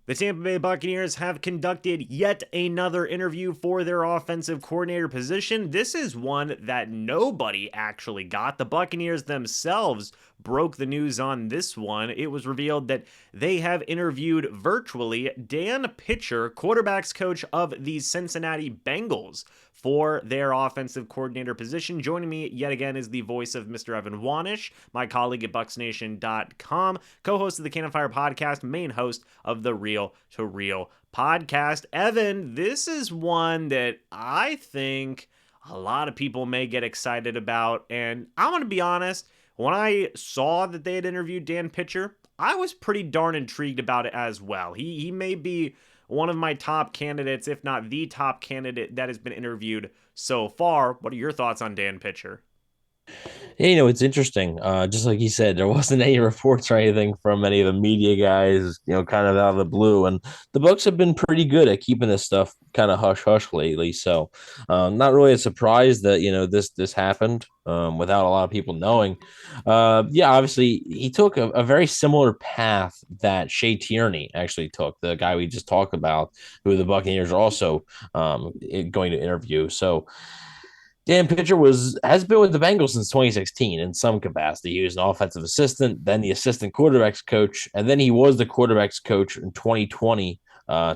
The Tampa Bay Buccaneers have conducted yet another interview for their offensive coordinator position. This is one that nobody actually got. The Buccaneers themselves broke the news on this one. It was revealed that they have interviewed virtually Dan Pitcher, quarterbacks coach of the Cincinnati Bengals, for their offensive coordinator position. Joining me yet again is the voice of Mr. Evan Wanish, my colleague at BucsNation.com, co-host of the Cannon Fire podcast, main host of the Real to Real podcast. Evan, this is one that I think a lot of people may get excited about, and I'm going to be honest, when I saw that they had interviewed Dan Pitcher, I was pretty darn intrigued about it as well. He may be one of my top candidates, if not the top candidate that has been interviewed so far. What are your thoughts on Dan Pitcher? Yeah, it's interesting. Just like you said, there wasn't any reports or anything from any of the media guys, kind of out of the blue. And the Bucs have been pretty good at keeping this stuff kind of hush hush lately. So, not really a surprise that this happened without a lot of people knowing. Yeah, obviously he took a very similar path that Shea Tierney actually took, the guy we just talked about, who the Buccaneers are also going to interview. So Dan Pitcher has been with the Bengals since 2016 in some capacity. He was an offensive assistant, then the assistant quarterbacks coach, and then he was the quarterbacks coach in 2020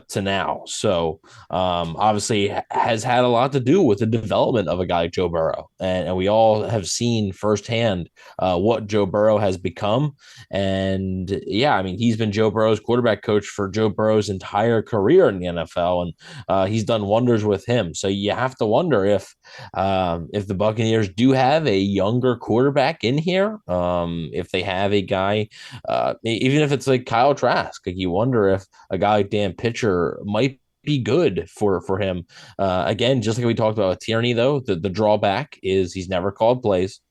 to now. So obviously has had a lot to do with the development of a guy like Joe Burrow, and we all have seen firsthand what Joe Burrow has become. And yeah, I mean he's been Joe Burrow's quarterback coach for Joe Burrow's entire career in the NFL, and he's done wonders with him. So you have to wonder if the Buccaneers do have a younger quarterback in here, if they have a guy, even if it's like Kyle Trask, like you wonder if a guy like Dan Pitcher might be good for him. Again, just like we talked about with Tierney, though, the drawback is he's never called plays.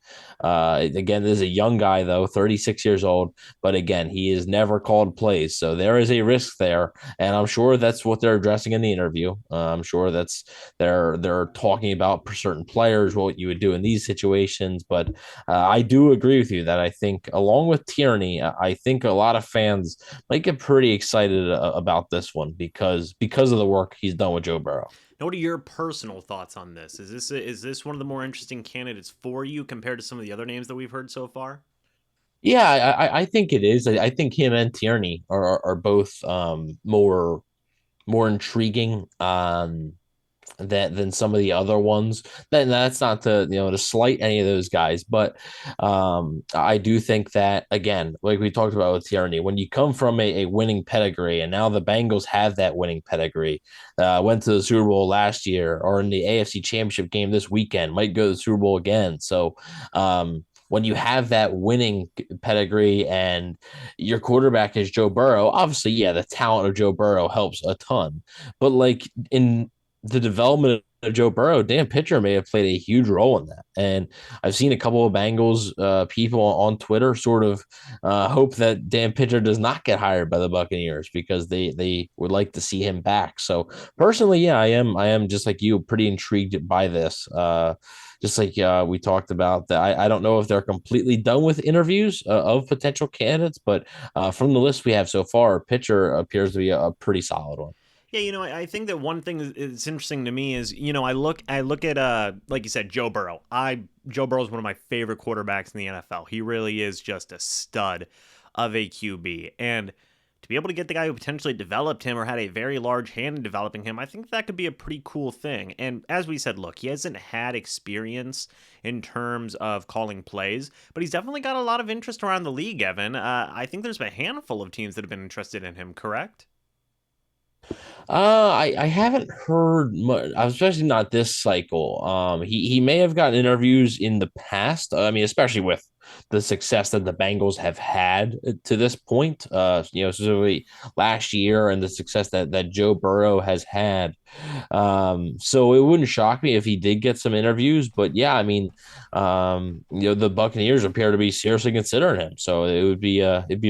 Again, this is a young guy, though, 36 years old. But again, he has never called plays. So there is a risk there. And I'm sure that's what they're addressing in the interview. I'm sure that's they're talking about certain players, what you would do in these situations. But I do agree with you that I think, along with Tierney, I think a lot of fans might get pretty excited about this one because of the work he's done with Joe Burrow. Now, what are your personal thoughts on this? Is this one of the more interesting candidates for you compared to some of the other names that we've heard so far? Yeah, I think it is. I think him and Tierney are both more intriguing than some of the other ones. Then that's not to slight any of those guys, but I do think that, again, like we talked about with Tierney, when you come from a winning pedigree, and now the Bengals have that winning pedigree, went to the Super Bowl last year, or in the AFC Championship game this weekend, might go to the Super Bowl again. So when you have that winning pedigree and your quarterback is Joe Burrow, obviously, yeah, the talent of Joe Burrow helps a ton. But like in the development of Joe Burrow, Dan Pitcher may have played a huge role in that. And I've seen a couple of Bengals people on Twitter sort of hope that Dan Pitcher does not get hired by the Buccaneers because they would like to see him back. So personally, yeah, I am just like you, pretty intrigued by this. Just like we talked about, that I don't know if they're completely done with interviews of potential candidates, but from the list we have so far, Pitcher appears to be a pretty solid one. Yeah, I think that one thing that's interesting to me is, I look at like you said, Joe Burrow. Joe Burrow is one of my favorite quarterbacks in the NFL. He really is just a stud of a QB. And to be able to get the guy who potentially developed him or had a very large hand in developing him, I think that could be a pretty cool thing. And as we said, look, he hasn't had experience in terms of calling plays, but he's definitely got a lot of interest around the league, Evan. I think there's a handful of teams that have been interested in him, correct? I haven't heard much, especially not this cycle. He may have gotten interviews in the past. I mean, especially with the success that the Bengals have had to this point. Specifically last year and the success that Joe Burrow has had. So it wouldn't shock me if he did get some interviews. But yeah, I mean, the Buccaneers appear to be seriously considering him. So it'd be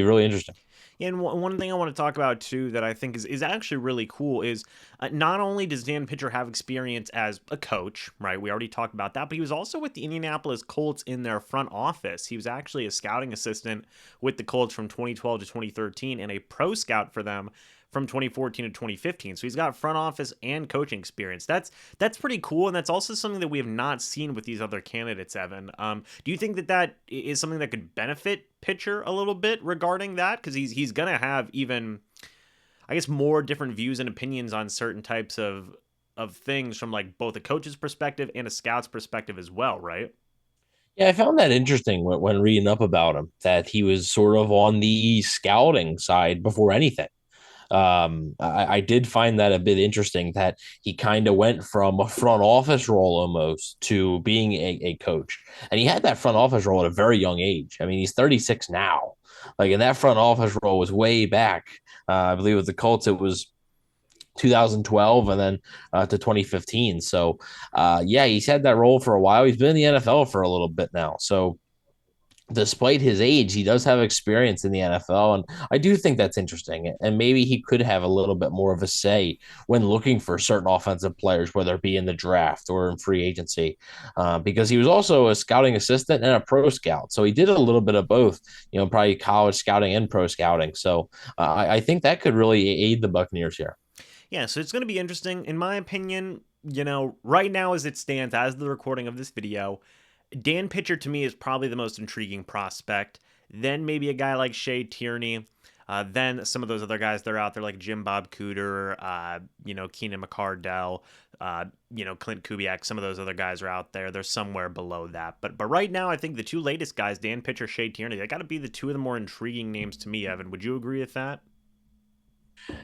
really interesting. And one thing I want to talk about too that I think is actually really cool is not only does Dan Pitcher have experience as a coach, right? We already talked about that, but he was also with the Indianapolis Colts in their front office. He was actually a scouting assistant with the Colts from 2012 to 2013 and a pro scout for them from 2014 to 2015. So he's got front office and coaching experience. That's pretty cool, and that's also something that we have not seen with these other candidates, Evan. Do you think that that is something that could benefit pitcher a little bit regarding that? Because he's gonna have even, I guess, more different views and opinions on certain types of things from like both a coach's perspective and a scout's perspective as well, right? Yeah, I found that interesting when reading up about him that he was sort of on the scouting side before anything. I did find that a bit interesting that he kind of went from a front office role almost to being a coach. And he had that front office role at a very young age. I mean, he's 36 now. Like, and that front office role was way back. I believe with the Colts, it was 2012 and then to 2015. So, yeah, he's had that role for a while. He's been in the NFL for a little bit now. So, despite his age, he does have experience in the NFL. And I do think that's interesting. And maybe he could have a little bit more of a say when looking for certain offensive players, whether it be in the draft or in free agency, because he was also a scouting assistant and a pro scout. So he did a little bit of both, probably college scouting and pro scouting. So I think that could really aid the Buccaneers here. Yeah, so it's going to be interesting. In my opinion, right now as it stands, as the recording of this video, Dan Pitcher to me is probably the most intriguing prospect. Then maybe a guy like Shea Tierney. Then some of those other guys that are out there like Jim Bob Cooter, Keenan McCardell, Clint Kubiak. Some of those other guys are out there. They're somewhere below that. But right now, I think the two latest guys, Dan Pitcher, Shea Tierney, they got to be the two of the more intriguing names to me, Evan. Would you agree with that?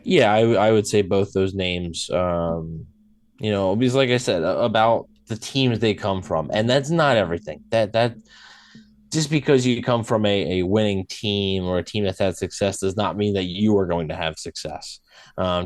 Yeah, I would say both those names. Because like I said about the teams they come from, and that's not everything. That just because you come from a winning team or a team that's had success does not mean that you are going to have success.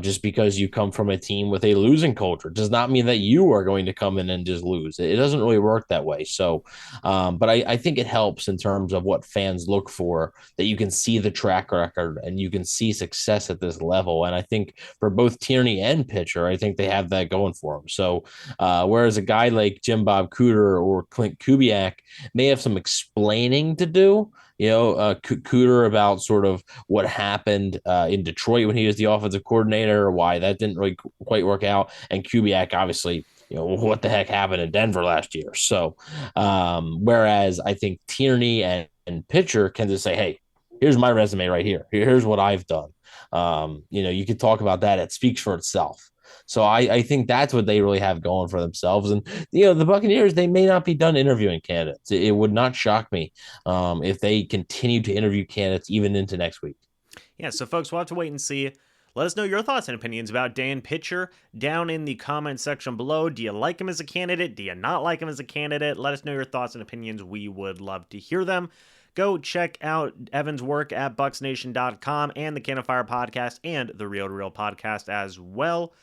Just because you come from a team with a losing culture does not mean that you are going to come in and just lose. It doesn't really work that way. So, but I think it helps in terms of what fans look for, that you can see the track record and you can see success at this level. And I think for both Tierney and Pitcher, I think they have that going for them. So, whereas a guy like Jim Bob Cooter or Clint Kubiak may have some explaining to do. Cooter about sort of what happened in Detroit when he was the offensive coordinator, why that didn't really quite work out, and Kubiak obviously, what the heck happened in Denver last year. So, whereas I think Tierney and Pitcher can just say, hey, here's my resume right here. Here's what I've done. You could talk about that. It speaks for itself. So I think that's what they really have going for themselves. And, the Buccaneers, they may not be done interviewing candidates. It would not shock me if they continue to interview candidates even into next week. Yeah, so folks, we'll have to wait and see. Let us know your thoughts and opinions about Dan Pitcher down in the comment section below. Do you like him as a candidate? Do you not like him as a candidate? Let us know your thoughts and opinions. We would love to hear them. Go check out Evan's work at BucsNation.com and the Can of Fire podcast and the Real to Real podcast as well.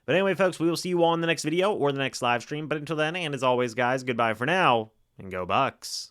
But anyway, folks, we will see you all in the next video or the next live stream. But until then, and as always, guys, goodbye for now, and go Bucs.